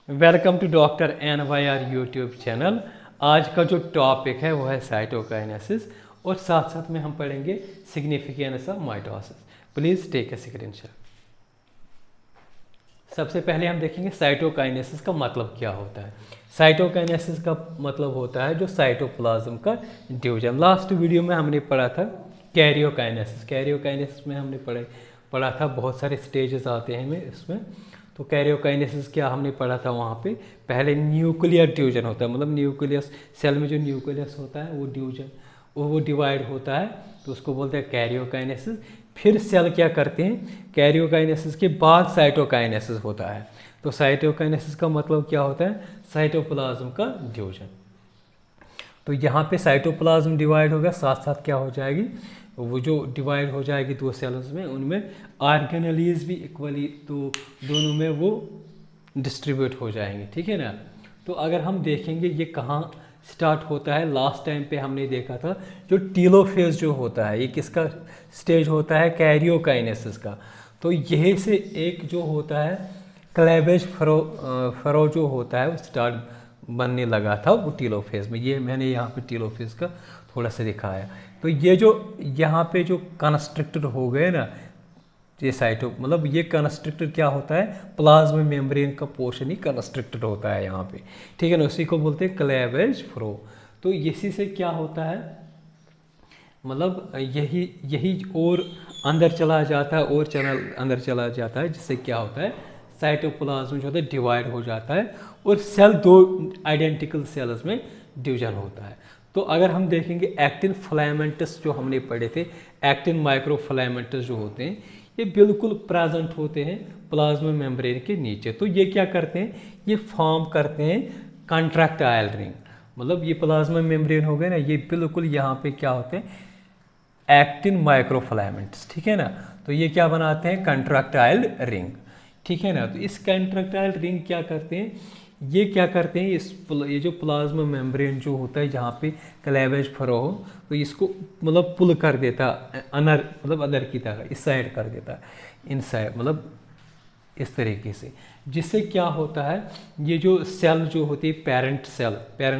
Welcome to doctor NYR YouTube channel. आज का जो टॉपिक है वो है साइटोकाइनेसिस और साथ साथ में हम पढ़ेंगे significance of mitosis. Please take a screenshot. सबसे पहले हम देखेंगे साइटोकाइनेसिस का मतलब क्या होता है। साइटोकाइनेसिस का मतलब होता है जो साइटोप्लाज्म का डिवीजन। लास्ट वीडियो में हमने पढ़ा था कैरियोकाइनेसिस। कैरियोकाइनेसिस में हमने पढ़ा था बहुत सारे स्टेजेस आते हैं इसमें। तो कैरियोकाइनेसिस क्या हमने पढ़ा था वहाँ पे, पहले न्यूक्लियर डिवीजन होता है, मतलब न्यूक्लियस सेल में जो न्यूक्लियस होता है वो डिवीजन वो डिवाइड होता है, तो उसको बोलते हैं कैरियोकाइनेसिस। फिर सेल क्या करते हैं, कैरियोकाइनेसिस के बाद साइटोकाइनेसिस होता है। तो साइटोकाइनेसिस का मतलब क्या होता है, साइटोप्लाज्म का डिवीजन। तो यहाँ पे साइटोप्लाज्म डिवाइड होगा, साथ साथ क्या हो जाएगी, वो जो डिवाइड हो जाएगी दो सेल्स में, उनमें ऑर्गेनेलीज भी इक्वली, तो दोनों में वो डिस्ट्रीब्यूट हो जाएंगे, ठीक है ना। तो अगर हम देखेंगे ये कहाँ स्टार्ट होता है, लास्ट टाइम पे हमने देखा था जो टीलोफेज जो होता है, ये किसका स्टेज होता है, कैरियोकाइनेसिस का। तो यही से एक जो होता है क्लेवेज फरो जो होता है वो स्टार्ट बनने लगा था वो टीलोफेज में। ये मैंने यहाँ पे टीलोफेज का थोड़ा सा दिखाया। तो ये जो यहाँ पे जो कंस्ट्रक्टर हो गए ना, ये साइटो मतलब ये कंस्ट्रक्टर क्या होता है, प्लाज्मा मेम्ब्रेन का पोर्शन ही कंस्ट्रक्टर होता है यहाँ पे, ठीक है ना। उसी को बोलते हैं क्लेवेज फ्रो। तो इसी से क्या होता है, मतलब यही और अंदर चला जाता है और चैनल अंदर चला जाता है, जिससे क्या होता है साइटोप्लाज्म जो होता है डिवाइड हो जाता है और सेल दो आइडेंटिकल सेल्स में डिवीजन होता है। तो अगर हम देखेंगे एक्टिन फिलामेंटस जो हमने पढ़े थे, एक्टिन माइक्रोफिलामेंटस जो होते हैं ये बिल्कुल प्रेजेंट होते हैं प्लाज्मा मेम्ब्रेन के नीचे। तो ये क्या करते हैं, ये फॉर्म करते हैं कंट्रैक्टाइल रिंग। मतलब ये प्लाज्मा मेम्ब्रेन हो गए ना, ये बिल्कुल यहाँ पे क्या होते हैं एक्टिन माइक्रोफिलामेंट्स, ठीक है ना। तो ये क्या बनाते हैं, कंट्रैक्टाइल रिंग, ठीक है ना। तो इस कंट्रैक्टाइल रिंग क्या करते हैं, ये क्या करते हैं, ये जो प्लाज्मा मेम्ब्रेन जो होता है जहाँ पे क्लेवेज फरो हो, तो इसको मतलब पुल कर देता अनर, मतलब अदर की तरह इस साइड कर देता, इन साइड मतलब इस तरीके से, जिससे क्या होता है ये जो सेल जो होती है पेरेंट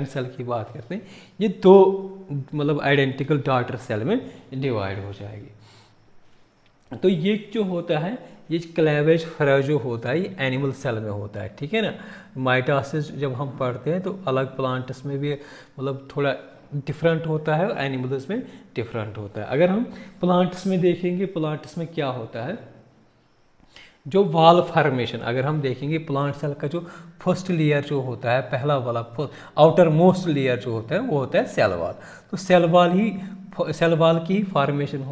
सेल की बात करते हैं, ये दो मतलब आइडेंटिकल डॉटर सेल में डिवाइड हो जाएगी। तो ये जो होता है ये क्लेवेज फरो जो होता है ये एनिमल सेल में होता है, ठीक है ना। माइटोसिस जब हम पढ़ते हैं तो अलग प्लांट्स में भी मतलब थोड़ा डिफरेंट होता है और एनिमल्स में डिफरेंट होता है। अगर हम प्लांट्स में देखेंगे, प्लांट्स में क्या होता है, जो वाल फॉर्मेशन अगर हम देखेंगे, प्लांट सेल का जो फर्स्ट लेयर जो होता है, पहला वाला आउटर मोस्ट लेयर जो होता है वो होता है सेल वाल। तो सेल वाल की ही फॉर्मेशन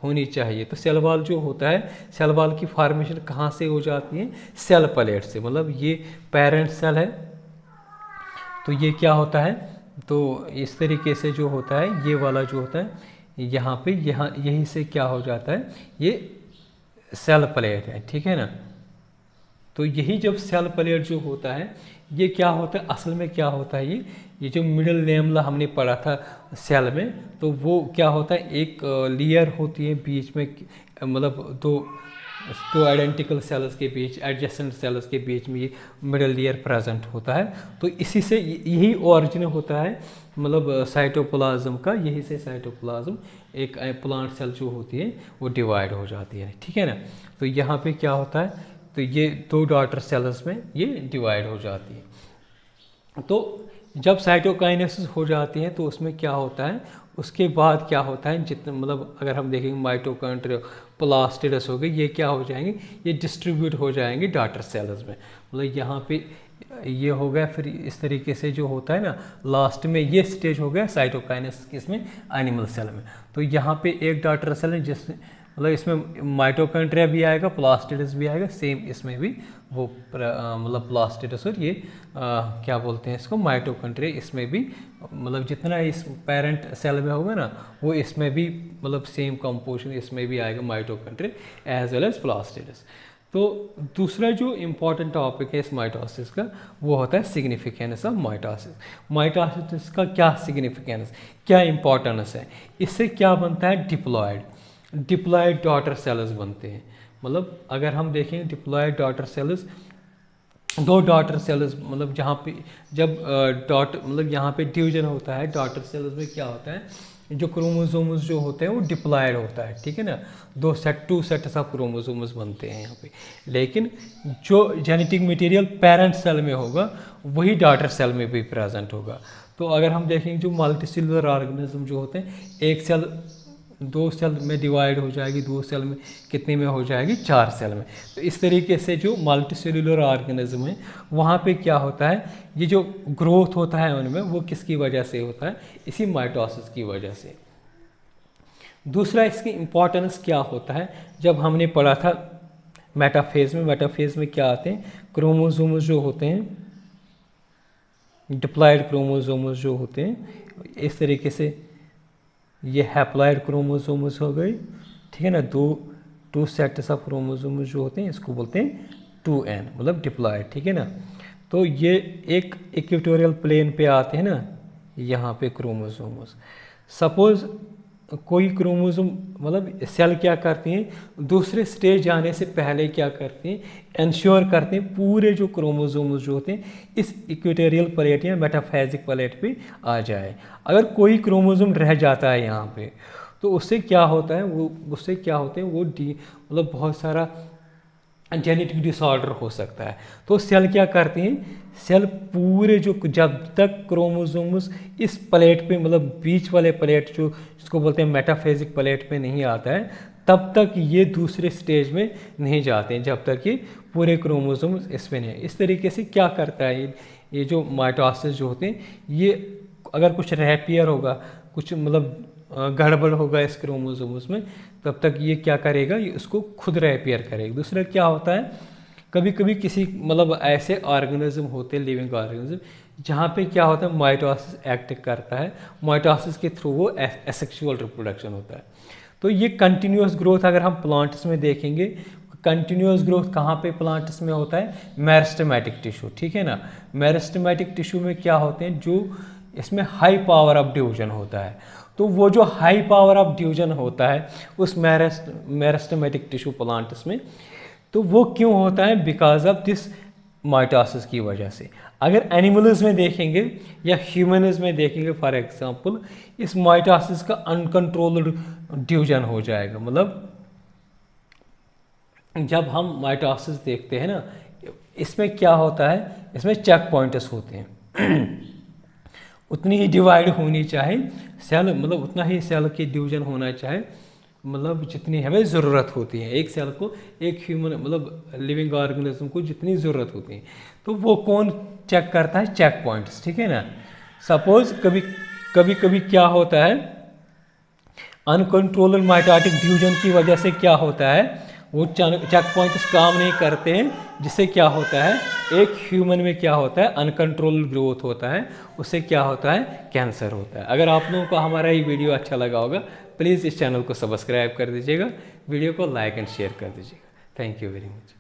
होनी चाहिए। तो सेल वाल जो होता है, सेल वाल की फॉर्मेशन कहाँ से हो जाती है, सेल प्लेट से। मतलब ये पेरेंट सेल है, तो ये क्या होता है, तो इस तरीके से जो होता है ये वाला जो होता है यहाँ पे, यहाँ यहीं से क्या हो जाता है, ये सेल प्लेट है, ठीक है ना। तो यही जब सेल प्लेट जो होता है ये क्या होता है, असल में क्या होता है, ये जो मिडिल लेमला हमने पढ़ा था सेल में, तो वो क्या होता है, एक लेयर होती है बीच में, मतलब दो आइडेंटिकल सेल्स के बीच, एडजेसेंट सेल्स के बीच में ये मिडिल लेयर प्रेजेंट होता है। तो इसी से यही ओरिजिन होता है मतलब साइटोप्लाज्म का, यही से साइटोप्लाज्म एक प्लांट सेल जो होती है वो डिवाइड हो जाती है, ठीक है ना। तो यहाँ पे क्या होता है, तो ये दो डॉटर सेल्स में ये डिवाइड हो जाती है। तो जब साइटोकाइनेसिस हो जाती है तो उसमें क्या होता है, उसके बाद क्या होता है, जितने मतलब अगर हम देखेंगे माइटोकॉन्ड्रिया प्लास्टिडस हो गए, ये क्या हो जाएंगे, ये डिस्ट्रीब्यूट हो जाएंगे डॉटर सेल्स में। मतलब यहाँ पे ये हो गया, फिर इस तरीके से जो होता है ना, लास्ट में ये स्टेज हो गया साइटोकाइनेसिस किसमें, एनिमल सेल में। तो यहाँ पे एक डॉटर सेल है जिस मतलब इसमें माइटोकॉन्ड्रिया भी आएगा, प्लास्टिडस भी आएगा, सेम इसमें भी वो मतलब प्लास्टिडस और ये क्या बोलते हैं इसको, माइटोकॉन्ड्रिया, इसमें भी मतलब जितना इस पेरेंट सेल में होगा ना वो इसमें भी मतलब सेम कंपोजिशन इसमें भी आएगा, माइटोकॉन्ड्रिया एज वेल एज प्लास्टिडस। तो दूसरा जो इम्पॉर्टेंट टॉपिक है इस माइटोसिस का वो होता है सिग्निफिकेंस ऑफ माइटोसिस। माइटोसिस का क्या सिग्निफिकेंस, क्या इम्पोर्टेंस है, इससे क्या बनता है, डिप्लॉयड डॉटर सेल्स बनते हैं। मतलब अगर हम देखें डिप्लॉयड डॉटर सेल्स दो डॉटर सेल्स, मतलब जहाँ पे जब डॉटर मतलब यहाँ पे डिवीजन होता है डॉटर सेल्स में क्या होता है, जो क्रोमोसोम्स जो होते हैं वो डिप्लॉयड होता है, ठीक है ना, टू सेट्स ऑफ क्रोमोसोम्स बनते हैं यहाँ पे। लेकिन जो जेनेटिक मटेरियल पेरेंट सेल में होगा वही डॉटर सेल में भी प्रेजेंट होगा। तो अगर हम देखेंगे जो मल्टीसेलुलर ऑर्गेनिज्म जो होते हैं, एक सेल 2 सेल में डिवाइड हो जाएगी, 2 सेल में कितने में हो जाएगी, 4 सेल में। तो इस तरीके से जो मल्टीसेलुलर ऑर्गेनिज्म है वहाँ पे क्या होता है, ये जो ग्रोथ होता है उनमें वो किसकी वजह से होता है, इसी माइटोसिस की वजह से। दूसरा इसकी इम्पोर्टेंस क्या होता है, जब हमने पढ़ा था मेटाफेज में, मेटाफेज में क्या आते हैं, क्रोमोसोम्स जो होते हैं, डिप्लॉयड क्रोमोसोम्स जो होते हैं, इस तरीके से ये हैप्लॉयड क्रोमोसोम्स हो गई, ठीक है ना, टू सेट्स ऑफ क्रोमोसोम्स जो होते हैं इसको बोलते हैं 2n, मतलब डिप्लॉयड, ठीक है ना। तो ये एक इक्वेटोरियल प्लेन पे आते हैं ना, यहाँ पे क्रोमोसोम्स। सपोज कोई क्रोमोसोम मतलब सेल क्या करती हैं, दूसरे स्टेज जाने से पहले क्या करती हैं, इंश्योर करते हैं पूरे जो क्रोमोसोम्स जो होते हैं इस इक्वेटोरियल प्लेट या मेटाफेजिक प्लेट पे आ जाए। अगर कोई क्रोमोसोम रह जाता है यहाँ पे तो उससे क्या होता है, वो मतलब बहुत सारा जेनेटिक डिसऑर्डर हो सकता है। तो सेल क्या करती हैं, सेल पूरे जो जब तक क्रोमोसोम्स इस प्लेट पे मतलब बीच वाले प्लेट जो जिसको बोलते हैं मेटाफेजिक प्लेट पे नहीं आता है तब तक ये दूसरे स्टेज में नहीं जाते हैं, जब तक ये पूरे क्रोमोसोम्स इसमें नहीं है। इस तरीके से क्या करता है ये जो माइटोसिस जो होते हैं, ये अगर कुछ रेपियर होगा, कुछ मतलब गड़बड़ होगा इस क्रोमोसोम्स में, तब तक ये क्या करेगा, ये उसको खुद रेपियर करेगा। दूसरा क्या होता है, कभी कभी किसी मतलब ऐसे ऑर्गेनिज्म होते हैं, लिविंग ऑर्गेनिज्म, जहाँ पे क्या होता है माइटोसिस एक्ट करता है, माइटोसिस के थ्रू वो एसेक्सुअल रिप्रोडक्शन होता है। तो ये कंटिन्यूस ग्रोथ अगर हम प्लांट्स में देखेंगे, कंटिन्यूस ग्रोथ कहाँ पे प्लांट्स में होता है, मेरिस्टेमेटिक टिश्यू, ठीक है ना। मेरिस्टेमेटिक टिश्यू में क्या होते हैं, जो इसमें हाई पावर ऑफ डिवीजन होता है। तो वो जो हाई पावर ऑफ डिवीजन होता है उस मेरिस्टेमेटिक टिश्यू प्लांट्स में, तो वो क्यों होता है, बिकॉज ऑफ दिस माइटोसिस की वजह से। अगर एनिमल्स में देखेंगे या ह्यूमन्स में देखेंगे फॉर एग्जांपल, इस माइटोसिस का अनकंट्रोल्ड डिवीजन हो जाएगा। मतलब जब हम माइटोसिस देखते हैं ना, इसमें क्या होता है, इसमें चेक पॉइंट्स होते हैं उतनी ही डिवाइड होनी चाहिए सेल, मतलब उतना ही सेल की डिवीजन होना चाहिए, मतलब जितनी हमें ज़रूरत होती है एक सेल को, एक ह्यूमन मतलब लिविंग ऑर्गेनिज्म को जितनी ज़रूरत होती है। तो वो कौन चेक करता है, चेक पॉइंट्स, ठीक है ना। सपोज कभी क्या होता है, अनकंट्रोल्ड माइटोटिक डिवीजन की वजह से क्या होता है, वो चेक पॉइंट्स काम नहीं करते हैं, जिससे क्या होता है, एक ह्यूमन में क्या होता है, अनकंट्रोल्ड ग्रोथ होता है, उससे क्या होता है, कैंसर होता है। अगर आप लोगों को हमारा ये वीडियो अच्छा लगा होगा, प्लीज़ इस चैनल को सब्सक्राइब कर दीजिएगा, वीडियो को लाइक एंड शेयर कर दीजिएगा। Thank you very much.